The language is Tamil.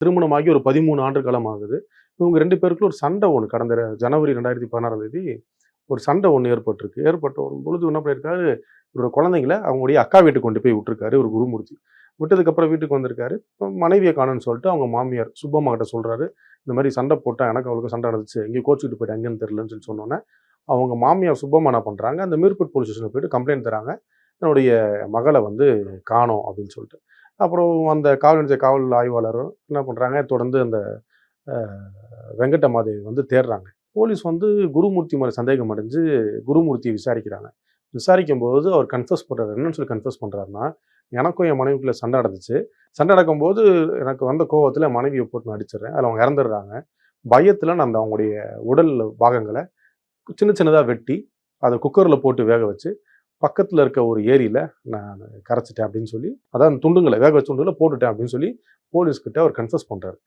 திருமணமாகி ஒரு 13 ஆண்டு காலம் ஆகுது. இவங்க 2 பேருக்குள்ள ஒரு சண்டை ஒண்ணு கடந்த ஜனவரி 2016ஆம் தேதி ஒரு சண்டை ஒண்ணு ஏற்பட்டிருக்கு. ஏற்பட்ட பொழுது என்ன பண்ணியிருக்காரு, இவரோட குழந்தைங்கள அவங்களுடைய அக்கா வீட்டுக்கு கொண்டு போய் விட்டுருக்காரு ஒரு குருமூர்த்தி. விட்டதுக்கப்புறம் வீட்டுக்கு வந்திருக்காரு. மனைவிய காணோம்னு சொல்லிட்டு அவங்க மாமியார் சுப்பம்மா கிட்ட சொல்றாரு. இந்த மாரி சண்டை போட்டா எனக்கும் அவளுக்கும் சண்டை நடந்துச்சு. எங்கேயோ கோச்சுக்கிட்டு போயிட்டா எங்கேன்னு தெரியலன்னு சொல்லி சொன்னோனே, அவங்க மாமியார் சுப்பம்மா என்ன பண்றாங்க, அந்த மீர்பேட் போலீஸ் ஸ்டேஷன்ல போயிட்டு கம்ப்ளைண்ட் தராங்க. என்னுடைய மகள வந்து காணோம் அப்படின்னு சொல்லிட்டு. அப்புறம் அந்த காவல் நிலைய காவல் ஆய்வாளரும் என்ன பண்றாங்க, தொடர்ந்து அந்த அ வெங்கட்டமாதேவி வந்து தேடுறாங்க. போலீஸ் வந்து குருமூர்த்தி மேல சந்தேகம் அடைஞ்சு குருமூர்த்திய விசாரிக்கிறாங்க. விசாரிக்கும்போது அவர் கன்ஃபஸ் பண்றாரு. என்னன்னு சொல்லி கன்ஃபஸ் பண்றாருன்னா, எனக்கும் என் மனைவிக்குள்ள சண்டை நடந்துச்சு. சண்டை நடக்கும்போது எனக்கு வந்த கோவத்துல என் மனைவிய போட்டு நான் அடிச்சுடுறேன். அதுல அவங்க இறந்துடுறாங்க. பயத்துல நான் அந்த அவங்களுடைய உடல் பாகங்கள சின்ன சின்னதா வெட்டி, அத குக்கர்ல போட்டு வேக வச்சு, பக்கத்துல இருக்க ஒரு ஏரியில நான் கரைச்சுட்டேன் அப்படின்னு சொல்லி, அதான் துண்டுங்கள வேக வச்ச துண்டுகள போட்டுட்டேன் அப்படின்னு சொல்லி போலீஸ் கிட்ட அவர் கன்ஃபஸ் பண்றாரு.